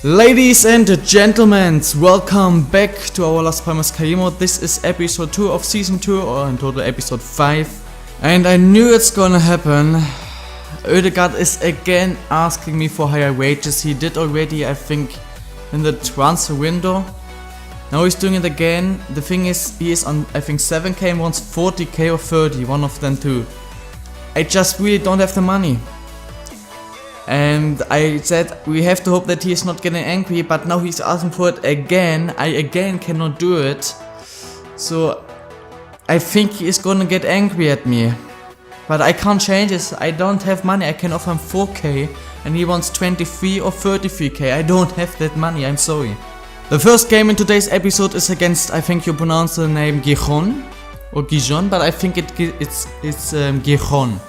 Ladies and gentlemen, welcome back to our Las Palmas career mode. This is episode 2 of season 2, or in total episode 5. And I knew it's gonna happen. Oedegaard is again asking me for higher wages. He did already, I think, in the transfer window. Now he's doing it again. The thing is, he is on, I think, 7k and wants 40k or 30, one of them too. I just really don't have the money. And I said we have to hope that he is not getting angry, but now he's asking for it again. I again cannot do it. So I think he is gonna get angry at me. But I can't change this. I don't have money. I can offer him 4k and he wants 23 or 33k. I don't have that money, I'm sorry. The first game in today's episode is against, I think you pronounce the name Gijon or Gijon, but I think it's Gijon.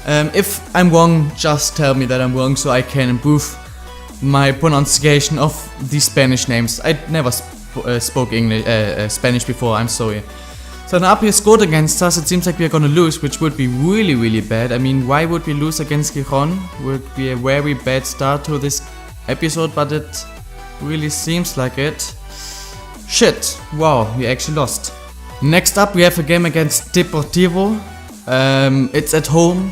If I'm wrong, just tell me that I'm wrong so I can improve my pronunciation of these Spanish names. I never spoke Spanish before, I'm sorry. So now he scored against us. It seems like we're gonna lose, which would be really bad. I mean, why would we lose against Gijon? Would be a very bad start to this episode, but it really seems like it. Shit, wow, we actually lost. Next up we have a game against Deportivo. It's at home.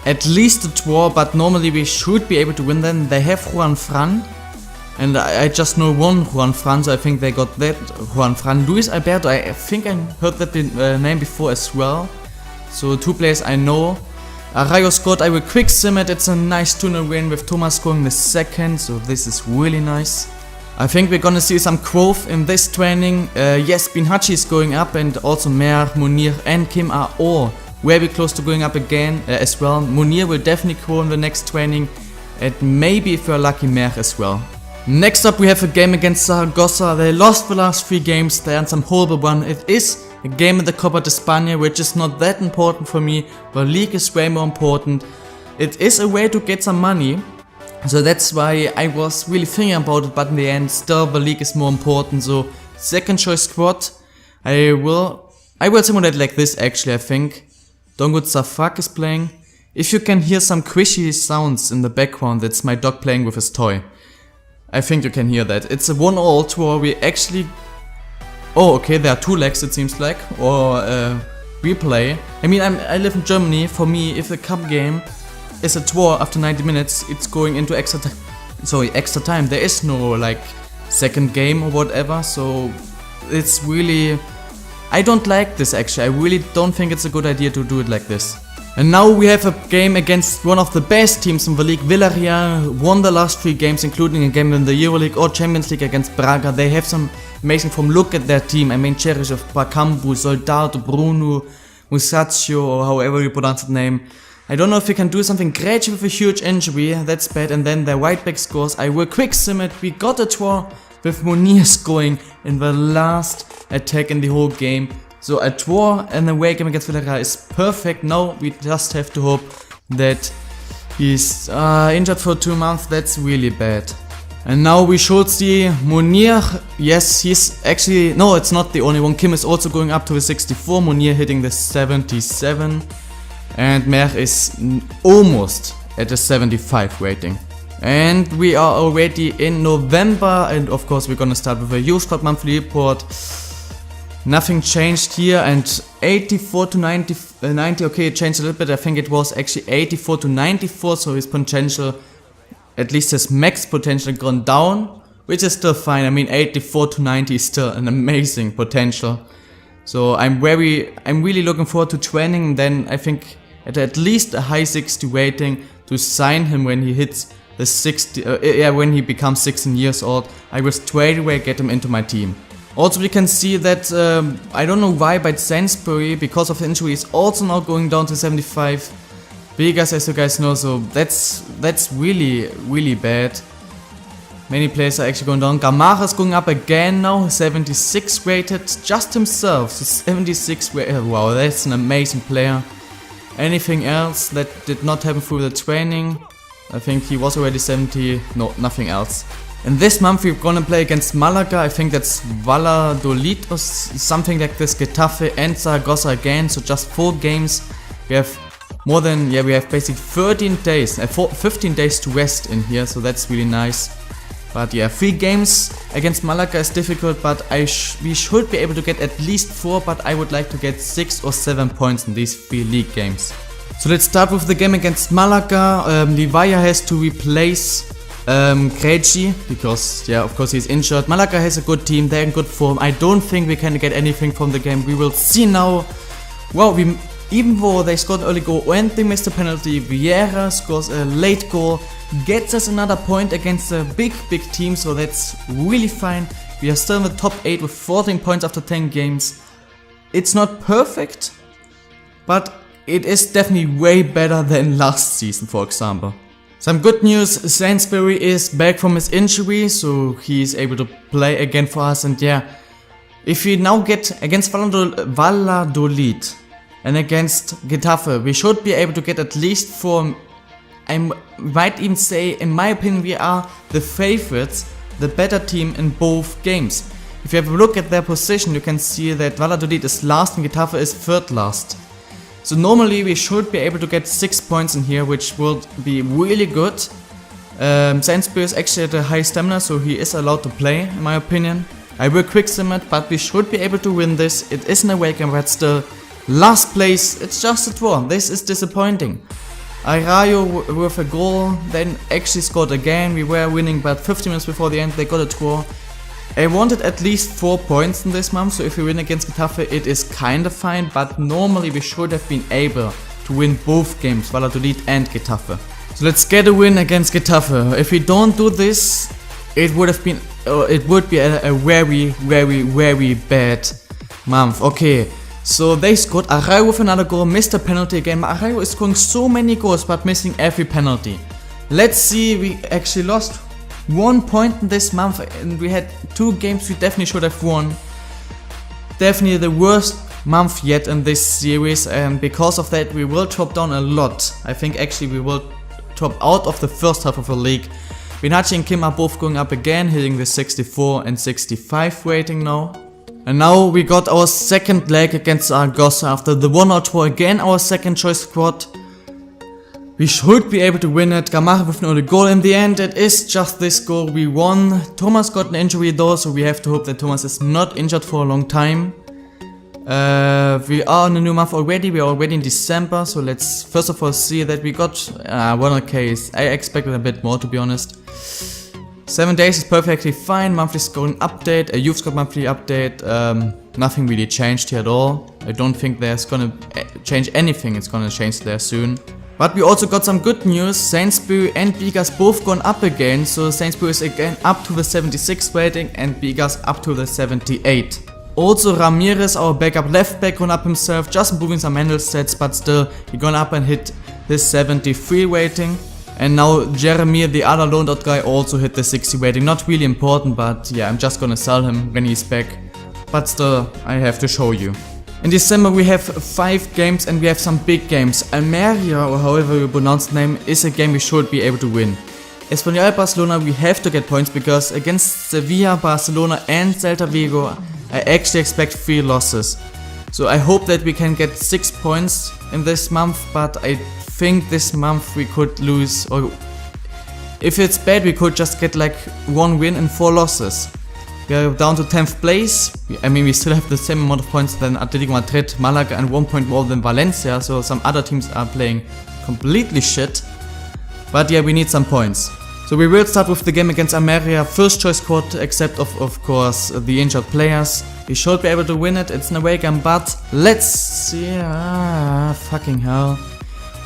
At least a draw, but normally we should be able to win them. They have Juan Fran, and I just know one Juan Fran, so I think they got that Juan Fran. Luis Alberto, I think I heard that name before as well. So 2 players I know. ARAUJO scored, I will quick sim it. It's a nice 2-0 win with Thomas scoring the second, so this is really nice. I think we're gonna see some growth in this training. Yes, Binhachi is going up, and also Mer, Munir and Kim are all very close to going up again as well. Munir will definitely grow in the next training, and maybe if we're lucky, Mer as well. Next up we have a game against Zaragoza. They lost the last 3 games, they had some horrible one. It is a game in the Copa de España, which is not that important for me. The league is way more important. It is a way to get some money, so that's why I was really thinking about it, but in the end still the league is more important. So second choice squad, I will simulate like this actually, I think. Dongut Safak is playing. If you can hear some squishy sounds in the background, that's my dog playing with his toy. I think you can hear that. It's a 1-all tour. We actually... Oh, okay, there are 2 legs it seems like. Or replay. I mean, I live in Germany. For me, if a cup game is a tour after 90 minutes, it's going into extra time. There is no like second game or whatever. So it's really... I don't like this actually. I really don't think it's a good idea to do it like this. And now we have a game against one of the best teams in the league. Villarreal won the last 3 games, including a game in the Euroleague or Champions League against Braga. They have some amazing form. Look at their team. I mean, Cheryshev, Bakambu, Soldado, Bruno, Musacchio, or however you pronounce the name. I don't know if we can do something great with a huge injury. That's bad. And then their right back scores. I will quick sim it. We got a draw with Munir scoring in the last attack in the whole game. So a draw and away game against Villarreal is perfect. Now we just have to hope that he's injured for 2 months. That's really bad. And now we should see Munir. Yes, he's actually... No, it's not the only one. Kim is also going up to the 64. Munir hitting the 77. And Mer is almost at a 75 rating. And we are already in November, and of course we're gonna start with a youth squad monthly report. Nothing changed here, and 84 to 90, okay, it changed a little bit. I think it was actually 84 to 94, so his potential, at least his max potential, gone down, which is still fine. I mean, 84 to 90 is still an amazing potential. So I'm really looking forward to training. Then I think at least a high 60 rating to sign him when he hits the 60, when he becomes 16 years old. I will straight away get him into my team. Also we can see that, I don't know why, but Sainsbury, because of the injury, is also now going down to 75. Vegas, as you guys know, so that's really bad. Many players are actually going down. Gamarra is going up again now, 76 rated, just himself, so 76 rated. Wow, that's an amazing player. Anything else that did not happen through the training? I think he was already 70, no, nothing else. And this month we're gonna play against Malaga. I think that's Valladolid or something like this, Getafe and Zaragoza again. So just 4 games. We have more than, we have basically 13 days, 15 days to rest in here. So that's really nice. But yeah, 3 games against Malaga is difficult, but we should be able to get at least 4, but I would like to get 6 or 7 points in these 3 league games. So let's start with the game against Malaga. Livaya has to replace Krejci, because yeah, of course he's injured. Malaga has a good team, they're in good form. I don't think we can get anything from the game. We will see now. Well, even though they scored an early goal and they missed a penalty, Vieira scores a late goal, gets us another point against a big team, so that's really fine. We are still in the top 8 with 14 points after 10 games. It's not perfect, but it is definitely way better than last season, for example. Some good news, Sainsbury is back from his injury, so he is able to play again for us. And yeah, if we now get against Valladolid and against Getafe, we should be able to get at least 4. I might even say, in my opinion, we are the favorites, the better team in both games. If you have a look at their position, you can see that Valladolid is last and Getafe is 3rd last. So normally we should be able to get 6 points in here, which would be really good. Sainsbury is actually at a high stamina, so he is allowed to play, in my opinion. I will quick sim it, but we should be able to win this. It is an away game, but still, last place, it's just a draw. This is disappointing. ARAUJO with a goal, then actually scored again. We were winning, but 50 minutes before the end they got a draw. I wanted at least 4 points in this month, so if we win against Getafe it is kinda fine, but normally we should have been able to win both games, Valladolid and Getafe. So let's get a win against Getafe. If we don't do this, it would be a very bad month. Okay. So they scored, ARAUJO with another goal, missed a penalty again. ARAUJO is scoring so many goals but missing every penalty. Let's see, we actually lost 1 point in this month and we had 2 games we definitely should have won. Definitely the worst month yet in this series, and because of that we will drop down a lot. I think actually we will drop out of the first half of the league. Benachi and Kim are both going up again, hitting the 64 and 65 rating now. And now we got our second leg against Zaragoza after the 1-0 draw, again our second choice squad. We should be able to win it. Gamarra with an early goal. In the end it is just this goal, we won. Thomas got an injury though, so we have to hope that Thomas is not injured for a long time. We are in a new month already, we are already in December, so let's first of all see that we got 100k. I expected a bit more, to be honest. 7 days is perfectly fine. Monthly scoring update, a youth squad monthly update. Nothing really changed here at all. I don't think there's gonna change anything, it's gonna change there soon. But we also got some good news. Sainsbury and Bigas both gone up again, so Sainsbury is again up to the 76 rating and Bigas up to the 78. Also Ramirez, our backup left back, gone up himself, just improving some handle stats, but still he gone up and hit his 73 rating. And now Jeremy, the other loaned out guy, also hit the 60 rating. Not really important, but yeah, I'm just gonna sell him when he's back. But still, I have to show you. In December we have 5 games and we have some big games. Almeria, or however you pronounce the name, is a game we should be able to win. Espanyol Barcelona, we have to get points because against Sevilla, Barcelona and Celta Vigo, I actually expect 3 losses. So I hope that we can get 6 points in this month, but I think this month we could lose, or if it's bad we could just get like 1 win and 4 losses. We are down to 10th place. I mean, we still have the same amount of points than Atletico Madrid, Malaga, and 1 point more than Valencia, so some other teams are playing completely shit. But yeah, we need some points. So we will start with the game against Almeria, first choice squad, except of course the injured players. We should be able to win it, it's an away game, but let's see. Fucking hell.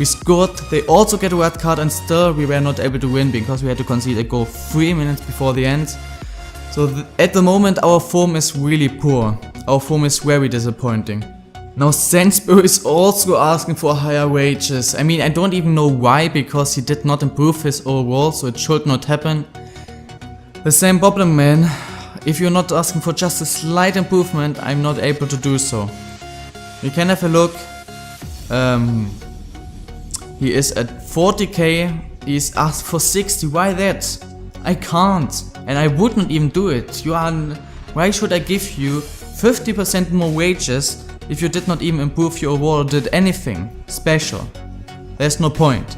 We scored, they also get a red card, and still we were not able to win because we had to concede a goal 3 minutes before the end. So at the moment our form is really poor. Our form is very disappointing. Now Sainsbury is also asking for higher wages. I mean, I don't even know why, because he did not improve his overall, so it should not happen. The same problem, man. If you're not asking for just a slight improvement, I'm not able to do so. We can have a look. He is at 40k, he's asked for 60, why that? I can't, and I would not even do it. Why should I give you 50% more wages if you did not even improve your overall or did anything special? There's no point.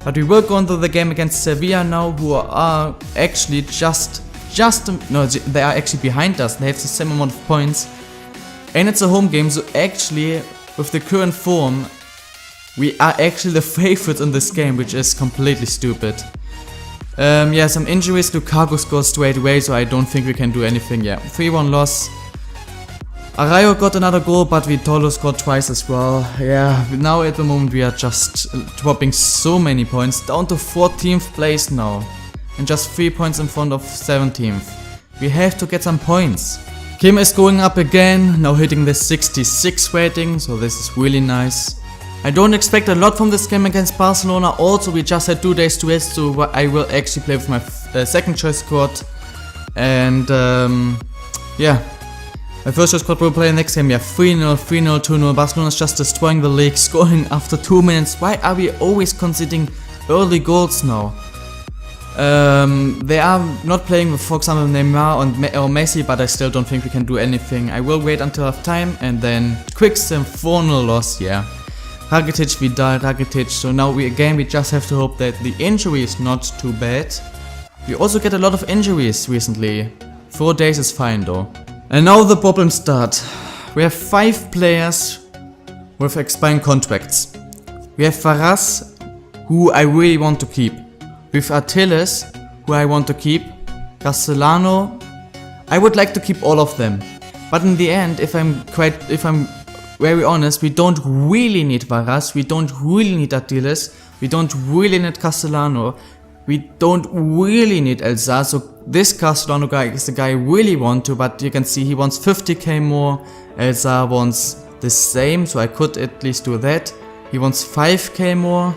But we will go into the game against Sevilla now, who are actually they are actually behind us. They have the same amount of points. And it's a home game, so actually, with the current form, we are actually the favorites in this game, which is completely stupid. Yeah, some injuries. Lukaku scored straight away, so I don't think we can do anything. Yeah, 3-1 loss. ARAUJO got another goal, but Vitolo scored twice as well. Yeah, now at the moment we are just dropping so many points, down to 14th place now. And just 3 points in front of 17th. We have to get some points. Kim is going up again, now hitting the 66 rating, so this is really nice. I don't expect a lot from this game against Barcelona. Also, we just had 2 days to rest, so I will actually play with my second choice squad. And yeah. My first choice squad will play next game. Yeah, 3-0, 3-0, 2-0. Barcelona's just destroying the league, scoring after 2 minutes. Why are we always conceding early goals now? They are not playing with, for example, Neymar or Messi, but I still don't think we can do anything. I will wait until half time and then quick sim 4-0 loss, yeah. Rakitic, Vidal, Rakitic. So now we just have to hope that the injury is not too bad. We also get a lot of injuries recently. 4 days is fine though. And now the problems start. We have 5 players with expiring contracts. We have Fareoh, who I really want to keep. With Artiles, who I want to keep. Castellano, I would like to keep all of them. But in the end, if I'm very honest, we don't really need Fareoh, we don't really need Artiles, we don't really need Castellano, we don't really need Elsa. So this Castellano guy is the guy I really want to, but you can see he wants 50k more, Elsa wants the same, so I could at least do that. He wants 5k more,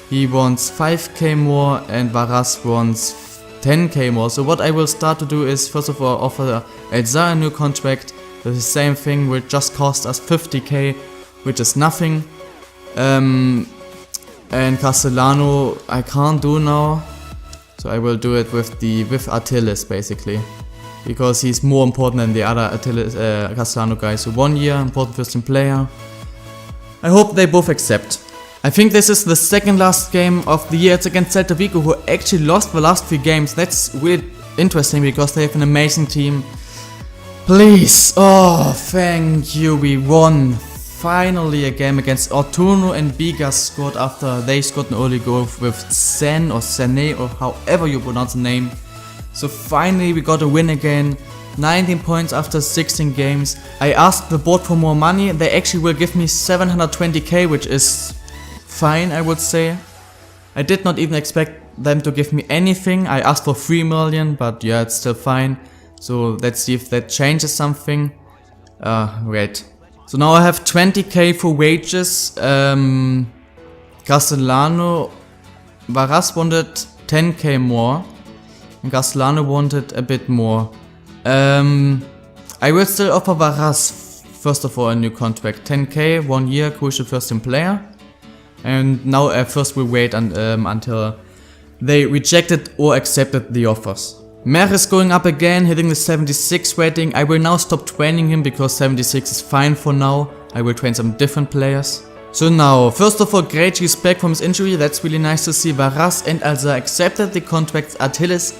he wants 5k more, and Fareoh wants 10k more. So what I will start to do is, first of all, offer Elsa a new contract. The same thing will just cost us 50k, which is nothing. And Castellano I can't do now, so I will do it with Artiles basically, because he's more important than the other Castellano guys. So 1 year, important first team player. I hope they both accept. I think this is the second last game of the year. It's against Celta Vigo, who actually lost the last 3 games. That's really interesting because they have an amazing team. Please, oh thank you, we won. Finally a game against Ortuno and Bigas scored after they scored an early goal with Sen or Sene or however you pronounce the name. So finally we got a win again. 19 points after 16 games. I asked the board for more money. They actually will give me 720k, which is fine, I would say. I did not even expect them to give me anything. I asked for 3 million, but yeah, it's still fine. So let's see if that changes something. Wait. So now I have 20k for wages. Castellano, Fareoh wanted 10k more, and Castellano wanted a bit more. I will still offer Fareoh first of all a new contract, 10k, 1 year, crucial first team player. And now first we wait until they rejected or accepted the offers. Mer is going up again, hitting the 76 rating. I will now stop training him because 76 is fine for now. I will train some different players. So now, first of all, great he's back from his injury. That's really nice to see. Fareoh and Elsa accepted the contracts. Artiles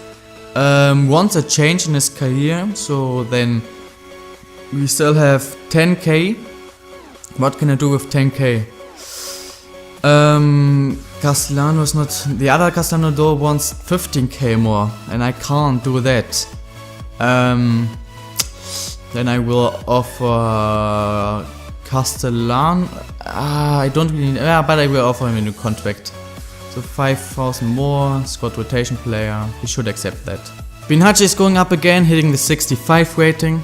wants a change in his career. So then we still have 10k. What can I do with 10k? Castellano is not. The other Castellano though wants 15k more, and I can't do that. Then I will offer Castellano. I don't really. Yeah, but I will offer him a new contract. So 5,000 more, squad rotation player. He should accept that. Binhachi is going up again, hitting the 65 rating.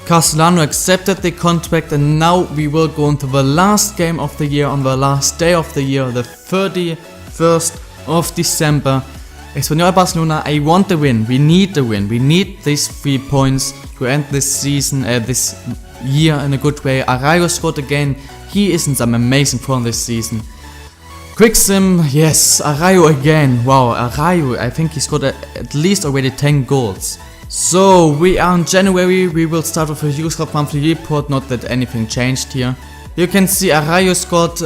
Castellano accepted the contract, and now we will go into the last game of the year on the last day of the year, the 31st of December. Espanyol Barcelona, I want the win. We need the win. We need these 3 points to end this season, this year in a good way. ARAUJO scored again. He is in some amazing form this season. Quick sim, yes, ARAUJO again. Wow, ARAUJO, I think he scored at least already 10 goals. So we are in January, we will start with a Youth Cup monthly report, not that anything changed here. You can see ARAUJO scored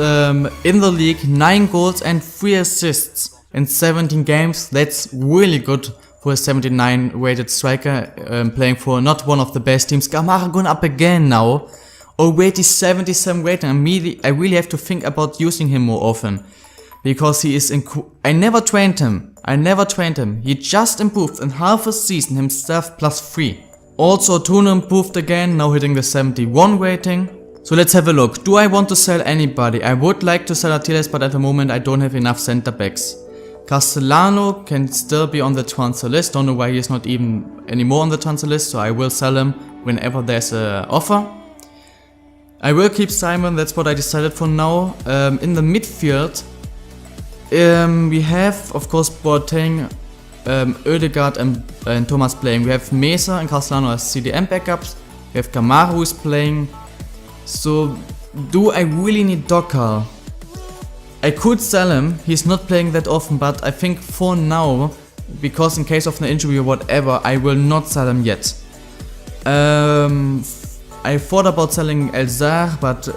in the league 9 goals and 3 assists in 17 games. That's really good for a 79 rated striker playing for not one of the best teams. Gamarra going up again now. Already 77 rating. I really have to think about using him more often. Because he is I never trained him. He just improved in half a season himself +3. Also Kontinuum improved again, now hitting the 71 rating. So let's have a look. Do I want to sell anybody? I would like to sell Triantalex, but at the moment I don't have enough center backs. Castellano can still be on the transfer list. Don't know why he is not even anymore on the transfer list, so I will sell him whenever there's an offer. I will keep Simon, that's what I decided for now. In the midfield, we have, of course, Boateng, Ødegaard and Thomas playing. We have Mesa and Castellano as CDM backups. We have Gamarra who is playing. So, do I really need Dokal? I could sell him, he's not playing that often, but I think for now, because in case of an injury or whatever, I will not sell him yet. I thought about selling Elzar, but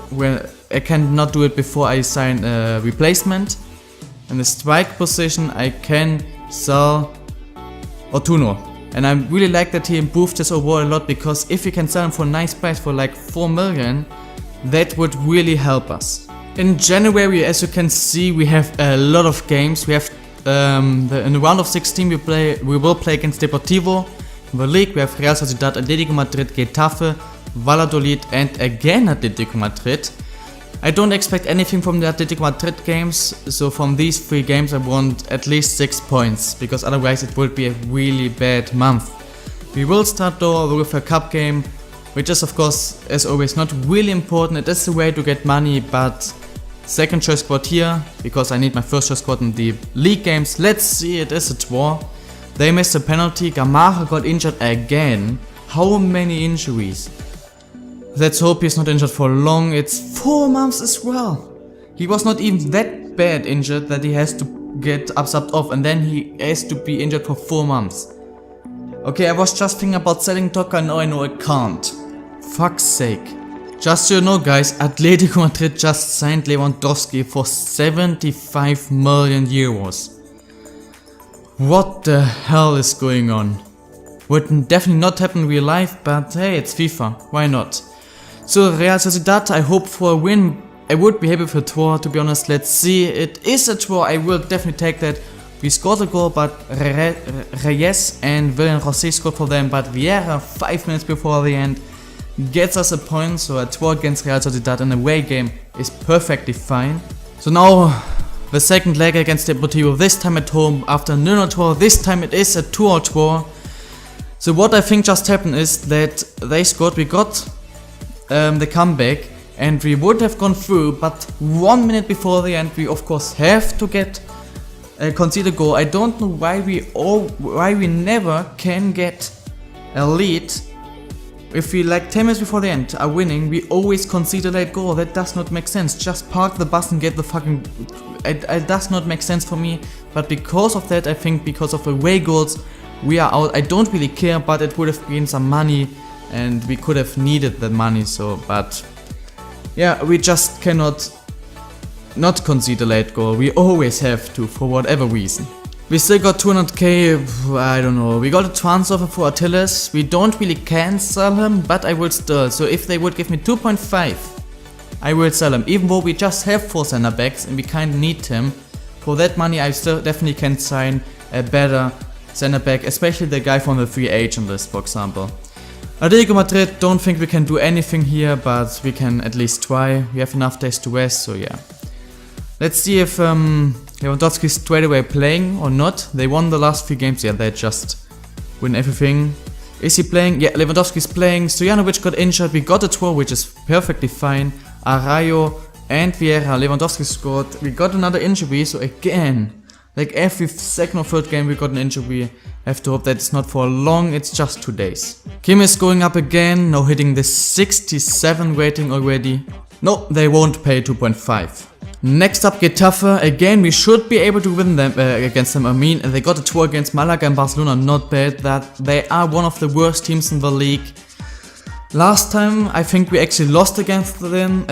I cannot do it before I sign a replacement. In the strike position, I can sell Otuno. And I really like that he improved his overall a lot, because if we can sell him for a nice price for like 4 million, that would really help us. In January, as you can see, we have a lot of games. We have in the round of 16 we will play against Deportivo. In the league we have Real Sociedad, Atletico Madrid, Getafe, Valladolid and again Atletico Madrid. I don't expect anything from the Atletico Madrid games, so from these 3 games I want at least 6 points, because otherwise it would be a really bad month. We will start though with a cup game, which is of course, as always, not really important. It is a way to get money, but second choice squad here, because I need my first choice squad in the league games. Let's see, it is a draw. They missed a penalty, Gamarra got injured again. How many injuries? Let's hope he's not injured for long. It's 4 months as well. He was not even that bad injured that he has to get subbed off, and then he has to be injured for 4 months. Okay, I was just thinking about selling Toka, now I know I can't. Fuck's sake. Just so you know guys, Atletico Madrid just signed Lewandowski for 75 million euros. What the hell is going on? Would definitely not happen in real life, but hey, it's FIFA, why not? So Real Sociedad, I hope for a win. I would be happy for a draw, to be honest. Let's see, it is a draw, I will definitely take that. We scored a goal, but Reyes and William Rossi scored for them, but Vieira 5 minutes before the end gets us a point, so a draw against Real Sociedad in a away game is perfectly fine. So now the second leg against Deportivo, this time at home after 0-0 draw. This time it is a 2-2 draw. So what I think just happened is that they scored, we got the comeback and we would have gone through, but 1 minute before the end we of course have to get concede a goal. I don't know why we never can get a lead. If we like 10 minutes before the end are winning, we always concede a late goal. That does not make sense. Just park the bus and get the fucking... It does not make sense for me. But because of that, I think because of away goals, we are out. I don't really care, but it would have been some money and we could have needed the money. So, but yeah, we just cannot not concede a late goal. We always have to, for whatever reason. We still got 200k, I don't know. We got a transfer for Attilas. We don't really can sell him, but I will still. So if they would give me 2.5, I will sell him. Even though we just have 4 center backs and we kind of need him. For that money I still definitely can sign a better center back, especially the guy from the free agent list, for example. Atletico Madrid, don't think we can do anything here, but we can at least try. We have enough days to rest, so yeah. Let's see if Lewandowski is straight away playing or not. They won the last 3 games, yeah, they just win everything. Is he playing? Yeah, Lewandowski is playing. Stojanovic got injured, we got a draw, which is perfectly fine. ARAUJO and Vieira, Lewandowski scored. We got another injury, so again, like every second or third game we got an injury. Have to hope that it's not for long, it's just 2 days. Kim is going up again, now hitting the 67 rating already. No, they won't pay 2.5. Next up, Getafe. Again, we should be able to win them against them. I mean, they got a draw against Malaga and Barcelona, not bad. That they are one of the worst teams in the league. Last time I think we actually lost against them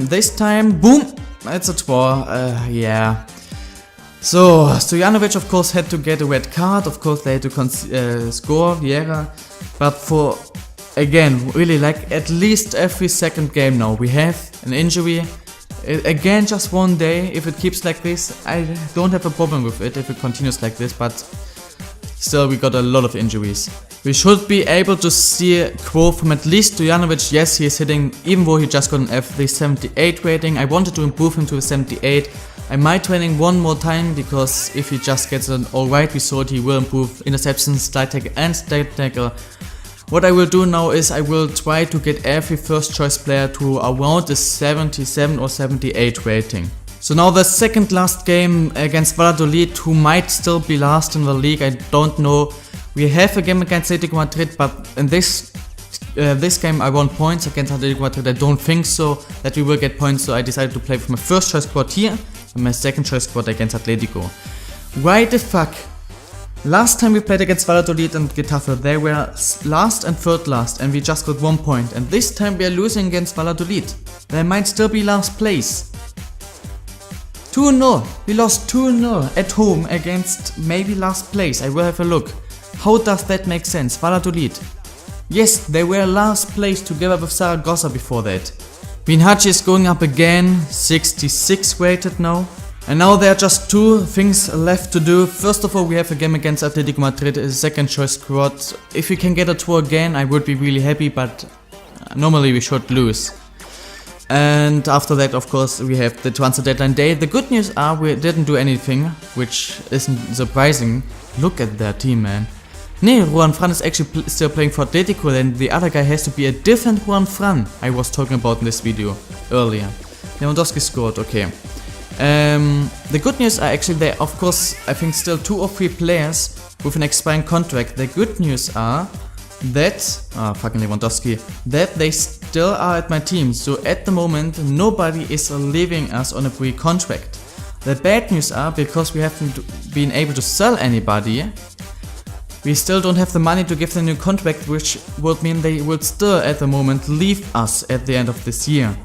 this time. Boom! It's a draw. Yeah. So Stojanovic of course had to get a red card. Of course they had to score Vieira. But for again really like at least every second game now we have an injury. Again, just one day. If it keeps like this, I don't have a problem with it if it continues like this, but still we got a lot of injuries. We should be able to see a quote from at least Stojanovic. Yes, he is hitting, even though he just got an F3 78 rating. I wanted to improve him to a 78. I might training one more time, because if he just gets an alright result, he will improve interceptions, slide tackle and slide tackle. What I will do now is I will try to get every first choice player to around the 77 or 78 rating. So now the second last game against Valladolid, who might still be last in the league, I don't know. We have a game against Atletico Madrid, but in this game I won points against Atletico Madrid. I don't think so that we will get points, so I decided to play with my first choice squad here and my second choice squad against Atletico. Why the fuck? Last time we played against Valladolid and Getafe, they were last and third last and we just got 1 point. And this time we are losing against Valladolid. They might still be last place. 2-0. We lost 2-0 at home against maybe last place. I will have a look. How does that make sense? Valladolid. Yes, they were last place together with Zaragoza before that. Minhaji is going up again, 66 rated now. And now there are just two things left to do. First of all, we have a game against Atletico Madrid, a second choice squad. If we can get a draw again, I would be really happy, but normally we should lose. And after that, of course, we have the transfer deadline day. The good news are we didn't do anything, which isn't surprising. Look at their team, man. Nee, Juan Fran is actually still playing for Atletico, and the other guy has to be a different Juan Fran I was talking about in this video earlier. Lewandowski scored, okay. The good news are actually there, of course, I think still 2 or 3 players with an expiring contract. The good news are that, fucking Lewandowski, that they still are at my team. So at the moment, nobody is leaving us on a free contract. The bad news are, because we haven't been able to sell anybody, we still don't have the money to give them a new contract, which would mean they would still at the moment leave us at the end of this year.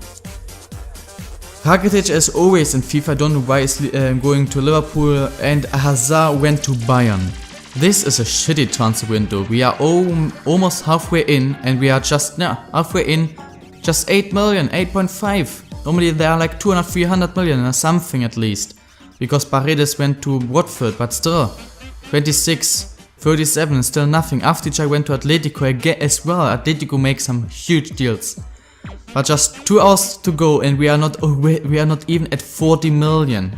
Rakitic, as always in FIFA, I don't know why is going to Liverpool, and Hazard went to Bayern. This is a shitty transfer window. We are almost halfway in, and we are just halfway in, just 8 million, 8.5. Normally they are like 200, 300 million or something at least. Because Paredes went to Watford, but still, 26. 37 is still nothing. After went to Atletico again as well. Atletico makes some huge deals. But just 2 hours to go and we are not even at 40 million.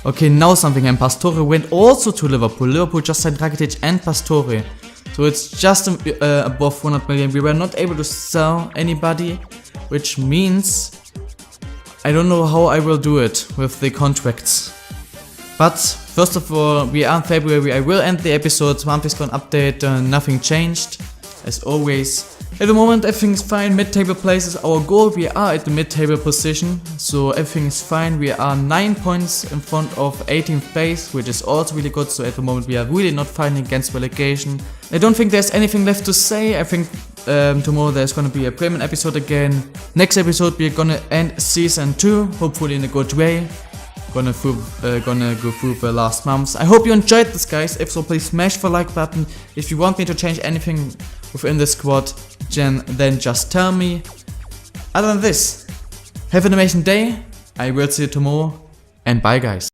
Okay, now something happened. Pastore went also to Liverpool. Liverpool just signed Rakitic and Pastore. So it's just above 100 million. We were not able to sell anybody, which means I don't know how I will do it with the contracts. But first of all, we are in February. I will end the episode. One update, nothing changed. As always. At the moment everything is fine. Mid-table place is our goal. We are at the mid-table position. So everything is fine. We are 9 points in front of 18th place, which is also really good. So at the moment we are really not fighting against relegation. I don't think there's anything left to say. I think tomorrow there's gonna be a Bremen episode again. Next episode we're gonna end season 2, hopefully in a good way. Gonna go through the last months. I hope you enjoyed this, guys. If so, please smash the like button. If you want me to change anything within the squad, then just tell me. Other than this, have an amazing day. I will see you tomorrow, and bye, guys.